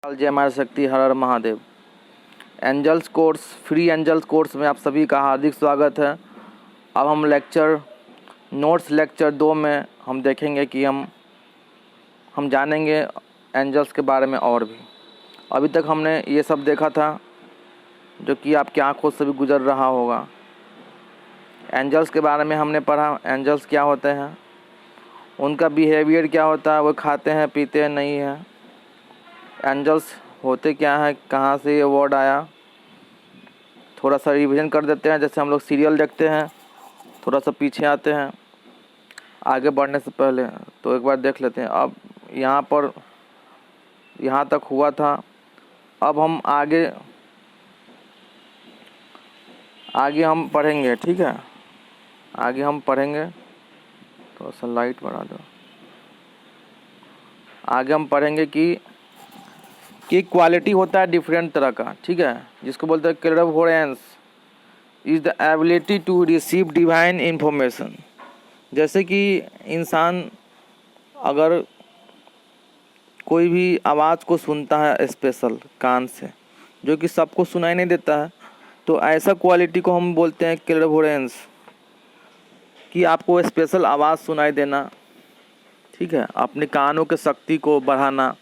जय माता शक्ति, हर हर Mahadev. Angels course, free angels course में आप सभी का हार्दिक स्वागत है। अब हम लेक्चर 2 में हम देखेंगे कि हम जानेंगे एंजल्स के बारे में और भी। अभी तक हमने ये सब देखा था जो कि आपकी आंखों से भी गुजर रहा होगा। एंजल्स के बारे में हमने पढ़ा, एंजल्स क्या होते हैं, उनका बिहेवियर क्या होता है, वो खाते हैं पीते हैं नहीं है, एंजल्स होते क्या है, कहाँ से ये वर्ड आया। थोड़ा सा रिवीजन कर देते हैं, जैसे हम लोग सीरियल देखते हैं, थोड़ा सा पीछे आते हैं आगे बढ़ने से पहले, तो एक बार देख लेते हैं। अब यहाँ तक हुआ था। अब हम आगे हम पढ़ेंगे, ठीक है। आगे हम पढ़ेंगे, थोड़ा सा लाइट बढ़ा दो। आगे हम पढ़ेंगे कि क्वालिटी होता है डिफरेंट तरह का, ठीक है, जिसको बोलते हैं clairvoyance is the ability to receive divine information. जैसे कि इंसान अगर कोई भी आवाज़ को सुनता है स्पेशल कान से, जो कि सबको सुनाई नहीं देता है, तो ऐसा क्वालिटी को हम बोलते हैं क्लैरवोयंस, कि आपको स्पेशल आवाज़ सुनाई देना, ठीक है, अपने कानों के शक्ति को बढ़ाना।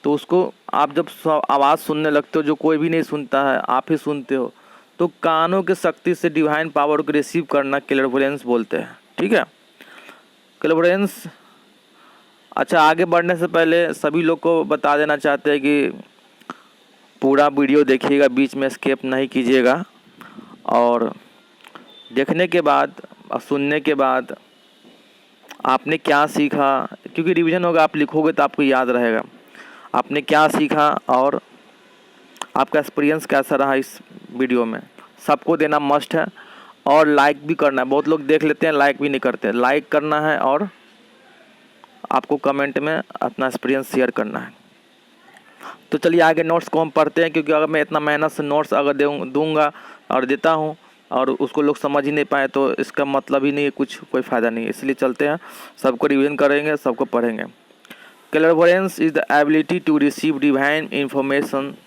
तो उसको आप जब आवाज़ सुनने लगते हो जो कोई भी नहीं सुनता है, आप ही सुनते हो, तो कानों के शक्ति से डिवाइन पावर को रिसीव करना क्लैरवोयंस बोलते हैं, ठीक है, क्लैरवोयंस। अच्छा, आगे बढ़ने से पहले सभी लोग को बता देना चाहते हैं कि पूरा वीडियो देखिएगा, बीच में स्किप नहीं कीजिएगा। और देखने के बाद और सुनने के बाद आपने क्या सीखा, क्योंकि रिवीजन होगा, आप लिखोगे तो आपको याद रहेगा आपने क्या सीखा और आपका एक्सपीरियंस कैसा रहा इस वीडियो में, सबको देना मस्ट है। और लाइक भी करना है, बहुत लोग देख लेते हैं लाइक भी नहीं करते। लाइक करना है और आपको कमेंट में अपना एक्सपीरियंस शेयर करना है। तो चलिए आगे नोट्स को हम पढ़ते हैं, क्योंकि अगर मैं इतना मेहनत से नोट्स अगर दूंगा और देता हूँ और उसको लोग समझ ही नहीं पाए, तो इसका मतलब ही नहीं है, कोई फ़ायदा नहीं है। इसलिए चलते हैं, सबको रिवीजन करेंगे, सबको पढ़ेंगे। Clairvoyance is the ability to receive divine information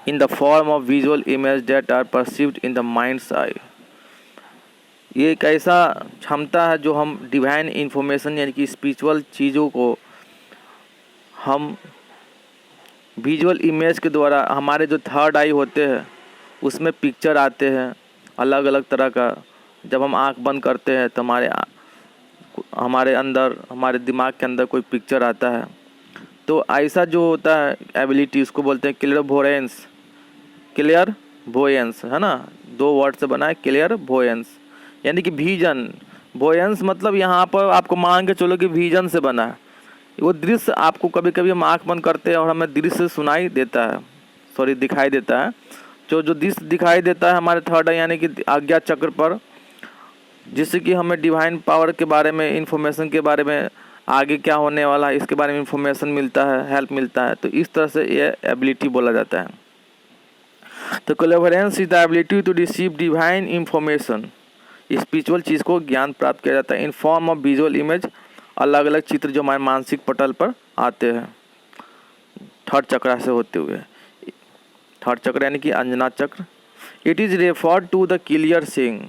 in the form of visual images that are perceived in the mind's eye। ये एक ऐसा क्षमता है जो हम डिवाइन इंफॉर्मेशन यानी कि स्पिरिचुअल चीज़ों को हम विजुअल इमेज के द्वारा, हमारे जो थर्ड आई होते हैं उसमें पिक्चर आते हैं अलग अलग तरह का। जब हम आँख बंद करते हैं तो हमारे अंदर, हमारे दिमाग के अंदर कोई पिक्चर आता है। तो ऐसा जो होता है एबिलिटी, उसको बोलते हैं क्लैरवोयंस। क्लैरवोयंस है ना, 2 वर्ड से बना है, क्लैरवोयंस यानी कि विजन। वोयंस मतलब यहाँ पर आपको मान के चलो कि विजन से बना है। वो दृश्य आपको, कभी कभी हम आँख बंद करते हैं और हमें दृश्य सुनाई देता है, दिखाई देता है। जो दृश्य दिखाई देता है हमारे थर्ड आई यानी कि आज्ञा चक्र पर, जिससे कि हमें डिवाइन पावर के बारे में, इंफॉर्मेशन के बारे में, आगे क्या होने वाला है इसके बारे में इंफॉर्मेशन मिलता है, हेल्प मिलता है। तो इस तरह से ये एबिलिटी बोला जाता है। तो clairvoyance is the ability to receive divine information, spiritual चीज़ को ज्ञान प्राप्त किया जाता है in form of visual image, अलग अलग चित्र जो हमारे मानसिक पटल पर आते हैं थर्ड चक्र से होते हुए। थर्ड चक्र यानी कि Ajna chakra. It is referred to the clear seeing.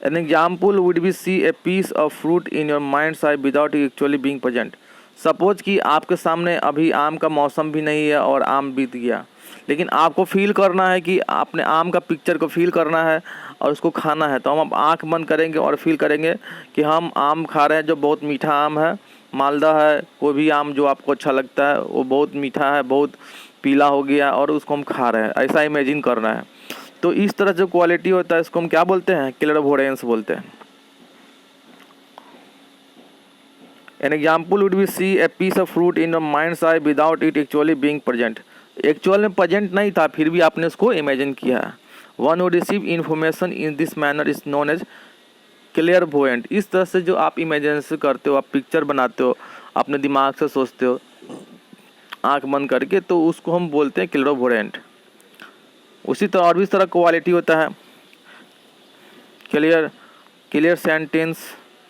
An example would be see a piece of fruit in your mind's eye without it actually being present। Suppose कि आपके सामने अभी आम का मौसम भी नहीं है और आम बीत गया, लेकिन आपको फील करना है कि आपने आम का पिक्चर को फील करना है और उसको खाना है। तो हम अब आँख बंद करेंगे और फील करेंगे कि हम आम खा रहे हैं जो बहुत मीठा आम है, मालदा है, कोई भी आम जो आपको अच्छा लगता है, वो बहुत मीठा है, बहुत पीला हो गया और उसको हम खा रहे हैं, ऐसा इमेजिन करना है। तो इस तरह जो क्वालिटी होता है इसको हम क्या बोलते हैं, क्लैरवोयंस बोलते हैं। An example would be see a piece of fruit in your mind's eye without it actually being present. Actual में प्रेजेंट नहीं था, फिर भी आपने उसको इमेजिन किया है। One would receive information in this manner is known as clairvoyant. इस तरह से जो आप इमेजिनेशन करते हो, आप पिक्चर बनाते हो, अपने दिमाग से सोचते हो आँख बंद करके, तो उसको हम बोलते हैं क्लैरवोयंट। उसी तरह और भी इस तरह क्वालिटी होता है। Clairsentience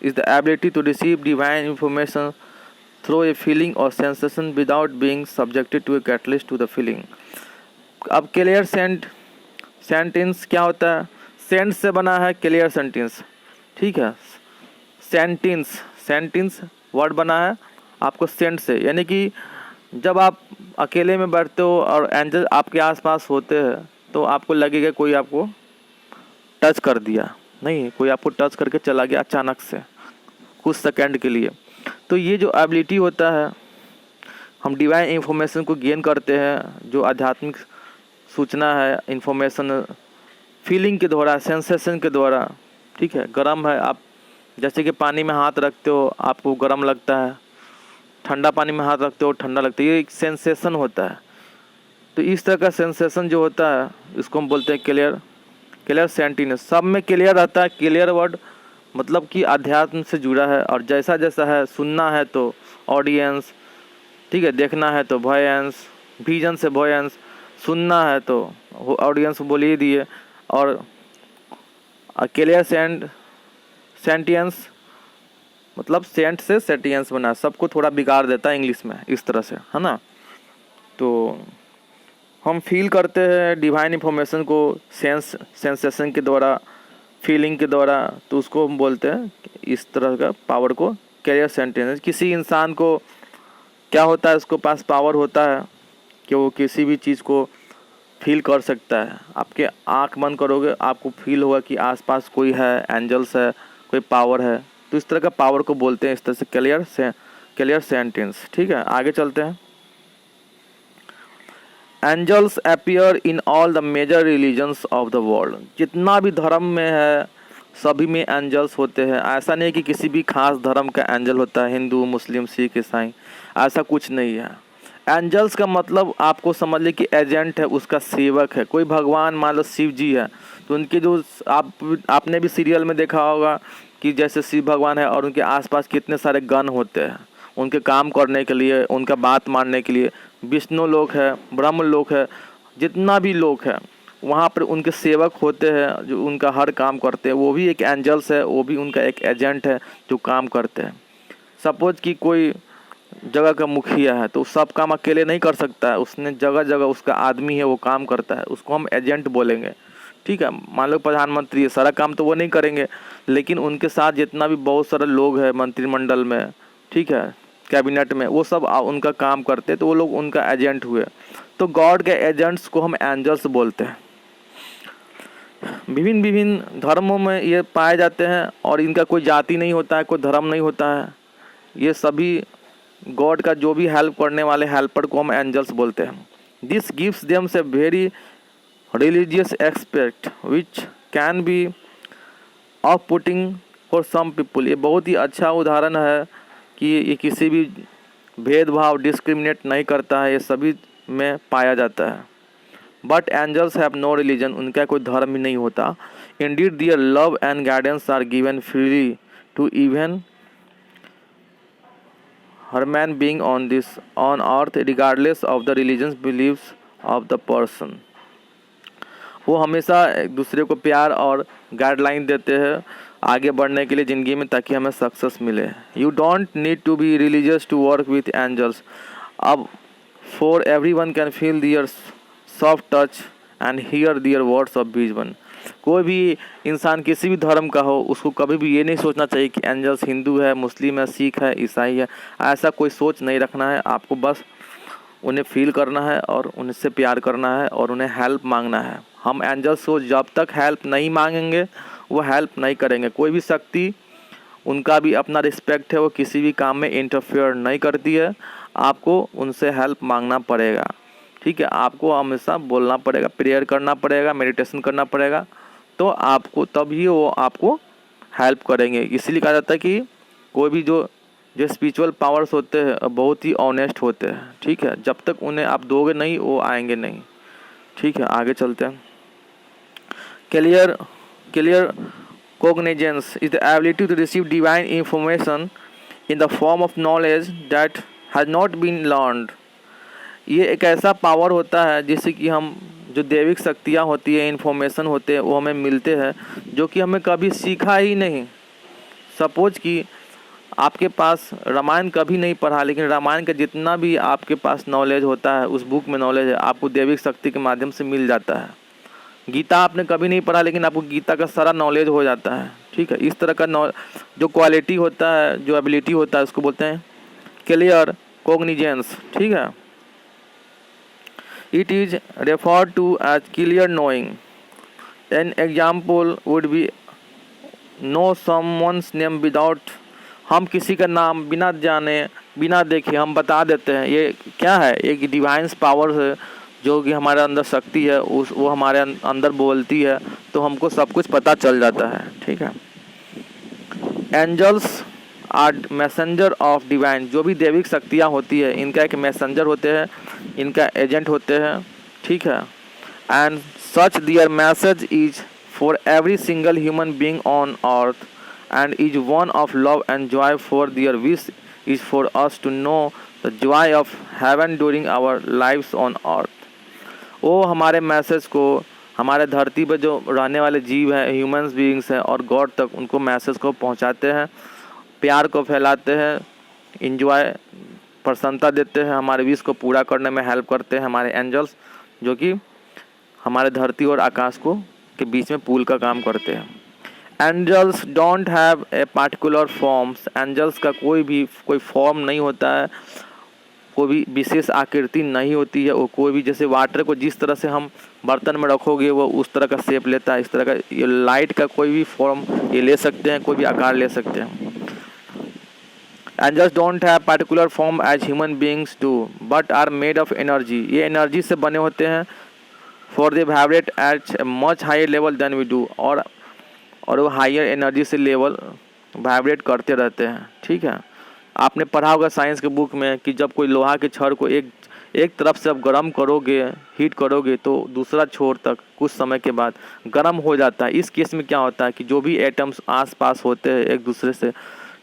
is the ability to receive divine information through a feeling और sensation without being subjected to a catalyst to the feeling. अब क्लियर सेंटेंस क्या होता है? सेंट से बना है क्लियर सेंटेंस, ठीक है। सेंटेंस वर्ड बना है आपको सेंट से, यानी कि जब आप अकेले में बैठते हो और एंजल आपके आसपास होते हैं तो आपको लगेगा कोई आपको टच कर दिया, नहीं, कोई आपको टच करके चला गया अचानक से कुछ सेकंड के लिए। तो ये जो एबिलिटी होता है, हम डिवाइन इंफॉर्मेशन को गेन करते हैं, जो आध्यात्मिक सूचना है, इंफॉर्मेशन फीलिंग के द्वारा, सेंसेशन के द्वारा, ठीक है। गर्म है, आप जैसे कि पानी में हाथ रखते हो आपको गर्म लगता है, ठंडा पानी में हाथ रखते हो ठंडा लगता है, ये एक सेंसेशन होता है। तो इस तरह का सेंसेशन जो होता है इसको हम बोलते हैं क्लियर सेंटिनेस। सब में क्लियर रहता है। क्लियर वर्ड मतलब कि अध्यात्म से जुड़ा है, और जैसा जैसा है, सुनना है तो ऑडियंस, ठीक है, देखना है तो वॉयंस, विजन से वॉयंस, सुनना है तो ऑडियंस बोल ही दिए। और क्लियर सेंटियंस मतलब सेंट से सेंटियंस बना, सबको थोड़ा बिगाड़ देता है इंग्लिश में, इस तरह से, है ना। तो हम फील करते हैं डिवाइन इंफॉर्मेशन को सेंसेशन के द्वारा, फीलिंग के द्वारा, तो उसको हम बोलते हैं इस तरह का पावर को क्लियर सेंटेंस। किसी इंसान को क्या होता है, उसको पास पावर होता है कि वो किसी भी चीज़ को फील कर सकता है। आपके आँख बंद करोगे आपको फील होगा कि आसपास कोई है, एंजल्स है, कोई पावर है, तो इस तरह का पावर को बोलते हैं इस तरह से क्लियर सेंटेंस, ठीक है। आगे चलते हैं। Angels appear in all the major religions of the world. जितना भी धर्म में है सभी में एंजल्स होते हैं। ऐसा नहीं कि किसी भी खास धर्म का एंजल होता है, हिंदू, मुस्लिम, सिख, ईसाई, ऐसा कुछ नहीं है। एंजल्स का मतलब आपको समझ लीजिए कि एजेंट है, उसका सेवक है। कोई भगवान मान लो शिव जी है तो उनके जो आपने भी सीरियल में देखा होगा कि जैसे शिव भगवान है और उनके आसपास कितने सारे गण होते हैं उनके काम करने के लिए, उनका बात मानने के लिए। विष्णु लोक है, ब्रह्म लोक है, जितना भी लोक है वहाँ पर उनके सेवक होते हैं जो उनका हर काम करते हैं। वो भी एक एंजल्स है, वो भी उनका एक एजेंट है जो काम करते हैं। सपोज कि कोई जगह का मुखिया है तो सब काम अकेले नहीं कर सकता है, उसने जगह जगह उसका आदमी है वो काम करता है, उसको हम एजेंट बोलेंगे, ठीक है। मान लो प्रधानमंत्री है, सारा काम तो वो नहीं करेंगे, लेकिन उनके साथ जितना भी बहुत सारे लोग हैं मंत्रिमंडल में, ठीक है, कैबिनेट में, वो सब उनका काम करते तो वो लोग उनका एजेंट हुए। तो गॉड के एजेंट्स को हम एंजल्स बोलते हैं। विभिन्न धर्मों में ये पाए जाते हैं और इनका कोई जाति नहीं होता है, कोई धर्म नहीं होता है। ये सभी गॉड का जो भी हेल्प करने वाले हेल्पर को हम एंजल्स बोलते हैं। This gives them so very religious aspect which can be off putting for some people. ये बहुत ही अच्छा उदाहरण है कि ये किसी भी भेदभाव, डिस्क्रिमिनेट नहीं करता है, ये सभी में पाया जाता है। But angels have no religion, उनका कोई धर्म ही नहीं होता। Indeed their love and guidance are given freely to even human being on earth regardless of the religions beliefs of the person. वो हमेशा एक दूसरे को प्यार और गाइडलाइन देते हैं आगे बढ़ने के लिए ज़िंदगी में, ताकि हमें सक्सेस मिले। You don't need to be religious to work with angels. अब for everyone can feel their soft touch and hear their words of vision. कोई भी इंसान किसी भी धर्म का हो, उसको कभी भी ये नहीं सोचना चाहिए कि एंजल्स हिंदू है, मुस्लिम है, सिख है, ईसाई है, ऐसा कोई सोच नहीं रखना है। आपको बस उन्हें फील करना है और उनसे प्यार करना है और उन्हें हेल्प मांगना है। हम एंजल्स को जब तक हेल्प नहीं मांगेंगे वो हेल्प नहीं करेंगे। कोई भी शक्ति, उनका भी अपना रिस्पेक्ट है, वो किसी भी काम में इंटरफेयर नहीं करती है। आपको उनसे हेल्प मांगना पड़ेगा, ठीक है। आपको हमेशा बोलना पड़ेगा, प्रेयर करना पड़ेगा, मेडिटेशन करना पड़ेगा, तो आपको तभी वो आपको हेल्प करेंगे। इसलिए कहा जाता है कि कोई भी जो स्पिरिचुअल पावर्स होते हैं बहुत ही ऑनेस्ट होते हैं, ठीक है। जब तक उन्हें आप दोगे नहीं वो आएंगे नहीं, ठीक है। आगे चलते हैं। Clear cognizance is the ability to receive divine information in the form of knowledge that has not been learned। ये एक ऐसा पावर होता है जिससे कि हम जो दैविक शक्तियाँ होती है, इन्फॉर्मेशन होते हैं, वो हमें मिलते हैं जो कि हमें कभी सीखा ही नहीं। सपोज कि आपके पास रामायण कभी नहीं पढ़ा, लेकिन रामायण का जितना भी आपके पास नॉलेज होता है, उस बुक में नॉलेज है, आपको दैविक शक्ति के माध्यम से मिल जाता है। गीता आपने कभी नहीं पढ़ा, लेकिन आपको गीता का सारा नॉलेज हो जाता है। ठीक है, इस तरह का जो क्वालिटी होता है, जो एबिलिटी होता है, उसको बोलते हैं क्लियर कॉग्निजेंस। ठीक है, it is referred to as clear knowing. An example would be know someone's name without, हम किसी का नाम बिना जाने बिना देखे हम बता देते हैं। ये क्या है? एक डिवाइन पावर है जो कि हमारे अंदर शक्ति है, वो हमारे अंदर बोलती है तो हमको सब कुछ पता चल जाता है। ठीक है, angels are messenger of divine. जो भी दैविक शक्तियाँ होती है, इनका एक मैसेंजर होते हैं, इनका एजेंट होते हैं। ठीक है, and such their message is for every single human being on earth and is one of love and joy, for their wish is for us to know the joy of heaven during our lives on earth। वो हमारे message को हमारे धरती पर जो रहने वाले जीव हैं, ह्यूमंस बीइंग्स हैं और गॉड तक उनको मैसेज को पहुंचाते हैं, प्यार को फैलाते हैं, इंजॉय प्रसन्नता देते हैं, हमारे विश को पूरा करने में हेल्प करते हैं हमारे एंजल्स, जो कि हमारे धरती और आकाश को के बीच में पुल का काम करते हैं। Angels don't have a particular forms. Angels का कोई फॉर्म नहीं होता है, कोई भी विशेष आकृति नहीं होती है। वो कोई भी, जैसे वाटर को जिस तरह से हम बर्तन में रखोगे वो उस तरह का शेप लेता है, इस तरह का ये लाइट का कोई भी फॉर्म ये ले सकते हैं, कोई भी आकार ले सकते हैं। Angels don't have particular form as human beings do but are made of energy. ये एनर्जी से बने होते हैं। For they vibrate at a much higher level than we do, और वो हायर एनर्जी से लेवल वाइब्रेट करते रहते हैं। ठीक है, आपने पढ़ा होगा साइंस के बुक में कि जब कोई लोहा के छड़ को एक तरफ से आप गर्म करोगे, हीट करोगे, तो दूसरा छोर तक कुछ समय के बाद गर्म हो जाता है। इस केस में क्या होता है कि जो भी एटम्स आसपास होते हैं एक दूसरे से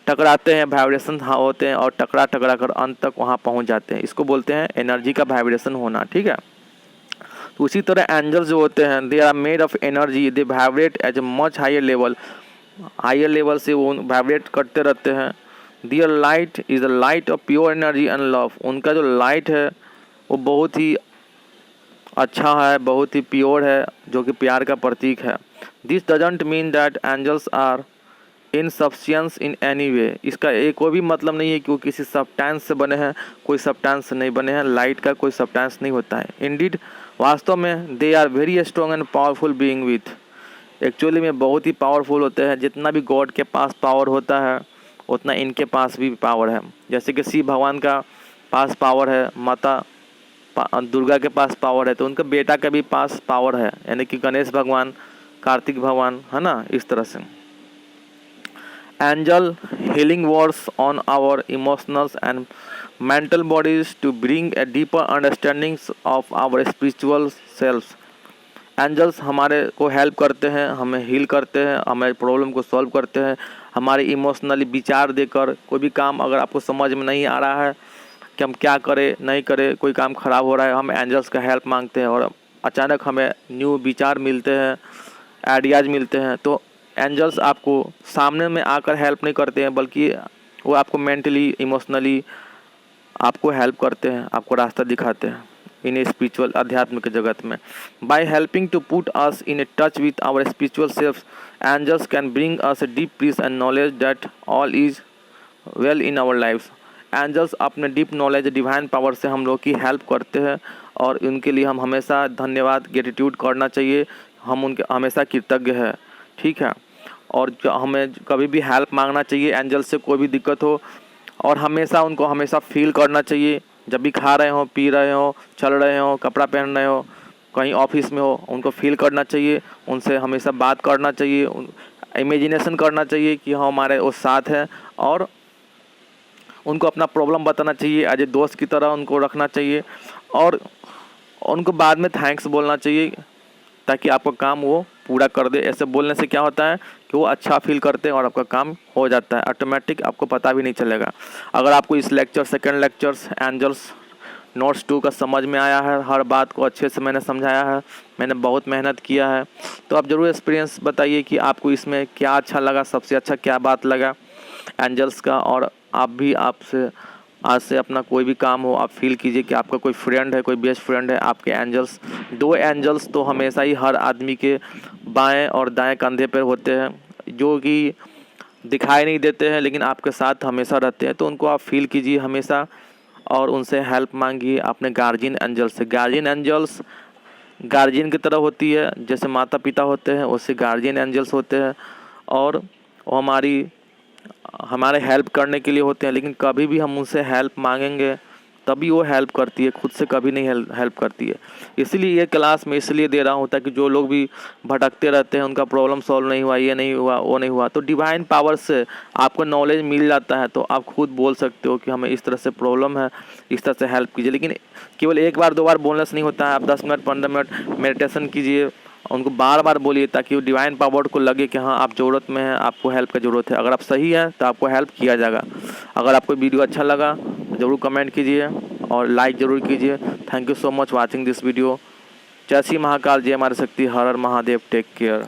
टकराते हैं, वाइब्रेशन होते हैं और टकरा कर अंत तक वहाँ पहुँच जाते हैं। इसको बोलते हैं एनर्जी का वाइब्रेशन होना। ठीक है, तो उसी तरह एंजल्स जो होते हैं, they are made of energy, they vibrate as a much higher level से वो वाइब्रेट करते रहते हैं। Their light is the light of pure energy and love. उनका जो लाइट है वो बहुत ही अच्छा है, बहुत ही प्योर है, जो कि प्यार का प्रतीक है। This doesn't mean that angels are insufficient in any way. इसका एक कोई भी मतलब नहीं है कि वो किसी सब्सटेंस से बने हैं, कोई सब्सटेंस से नहीं बने हैं। लाइट का कोई सब्सटेंस नहीं होता है। इंडीड, वास्तव में they are very strong and powerful being with, actually में बहुत ही पावरफुल होते हैं। जितना भी गॉड के पास पावर होता है उतना इनके पास भी पावर है। जैसे कि शिव भगवान का पास पावर है, माता दुर्गा के पास पावर है, तो उनका बेटा का भी पास पावर है, यानी कि गणेश भगवान, कार्तिक भगवान, है ना, इस तरह से। Angel healing words on our emotionals and mental bodies to bring a deeper understanding of our spiritual selves। Angels हमारे को हेल्प करते हैं, हमें हील करते हैं, हमारे प्रॉब्लम को सॉल्व करते हैं, हमारे इमोशनली विचार देकर। कोई भी काम अगर आपको समझ में नहीं आ रहा है कि हम क्या करें नहीं करें, कोई काम ख़राब हो रहा है, हम एंजल्स का हेल्प मांगते हैं और अचानक हमें न्यू विचार मिलते हैं, आइडियाज़ मिलते हैं। तो एंजल्स आपको सामने में आकर हेल्प नहीं करते हैं, बल्कि वो आपको मेंटली इमोशनली आपको हेल्प करते हैं, आपको रास्ता दिखाते हैं इन स्पिरिचुअल अध्यात्म के जगत में। By helping to put us in a touch with our spiritual self, angels can bring us a deep peace and knowledge that all is well in our lives. Angels अपने deep knowledge, divine power से हम लोग की help करते हैं और उनके लिए हम हमेशा धन्यवाद, ग्रेटिट्यूड करना चाहिए। हम उनके हमेशा कृतज्ञ हैं। ठीक है, और जो हमें कभी भी हेल्प मांगना चाहिए एंजल्स से, कोई भी दिक्कत हो, और हमेशा उनको हमेशा फील करना चाहिए। जब भी खा रहे हो, पी रहे हो, चल रहे हो, कपड़ा पहन रहे हो, कहीं ऑफिस में हो, उनको फील करना चाहिए, उनसे हमेशा बात करना चाहिए, इमेजिनेशन करना चाहिए कि हाँ हमारे वो साथ है, और उनको अपना प्रॉब्लम बताना चाहिए, एज ए दोस्त की तरह उनको रखना चाहिए, और उनको बाद में थैंक्स बोलना चाहिए ताकि आपका काम वो पूरा कर दे। ऐसे बोलने से क्या होता है कि वो अच्छा फील करते हैं और आपका काम हो जाता है ऑटोमेटिक, आपको पता भी नहीं चलेगा। अगर आपको इस lecture, second lectures angels notes 2 का समझ में आया है, हर बात को अच्छे से मैंने समझाया है, मैंने बहुत मेहनत किया है, तो आप ज़रूर एक्सपीरियंस बताइए कि आपको इसमें क्या अच्छा लगा, सबसे अच्छा क्या बात लगा। एंजल्स का। और आप भी आपसे आज से अपना कोई भी काम हो, आप फील कीजिए कि आपका कोई फ्रेंड है, कोई बेस्ट फ्रेंड है, आपके एंजल्स। 2 एंजल्स तो हमेशा ही हर आदमी के बाएं और दाएं कंधे पर होते हैं, जो कि दिखाई नहीं देते हैं लेकिन आपके साथ हमेशा रहते हैं। तो उनको आप फील कीजिए हमेशा और उनसे हेल्प मांगिए अपने गार्जियन एंजल्स से। गार्जियन एंजल्स गार्जियन की तरह होती है, जैसे माता पिता होते हैं वैसे गार्जियन एंजल्स होते हैं, और वो हमारे हेल्प करने के लिए होते हैं। लेकिन कभी भी हम उनसे हेल्प मांगेंगे तभी वो हेल्प करती है, खुद से कभी नहीं हेल्प करती है। इसीलिए ये क्लास मैं इसलिए दे रहा हूँ ताकि जो लोग भी भटकते रहते हैं, उनका प्रॉब्लम सॉल्व नहीं हुआ, ये नहीं हुआ, वो नहीं हुआ, तो डिवाइन पावर से आपको नॉलेज मिल जाता है, तो आप खुद बोल सकते हो कि हमें इस तरह से प्रॉब्लम है, इस तरह से हेल्प कीजिए। लेकिन केवल एक बार 2 बार बोलने से नहीं होता है। आप 10 मिनट 15 मिनट मेडिटेशन कीजिए, उनको बार बार बोलिए ताकि वो डिवाइन पावर को लगे कि हाँ आप ज़रूरत में हैं, आपको हेल्प की ज़रूरत है। अगर आप सही हैं तो आपको हेल्प किया जाएगा। अगर आपको वीडियो अच्छा लगा ज़रूर कमेंट कीजिए और लाइक ज़रूर कीजिए। Thank you so much watching this video. जय श्री महाकाल, जय हमारी शक्ति, हर हर महादेव, टेक केयर।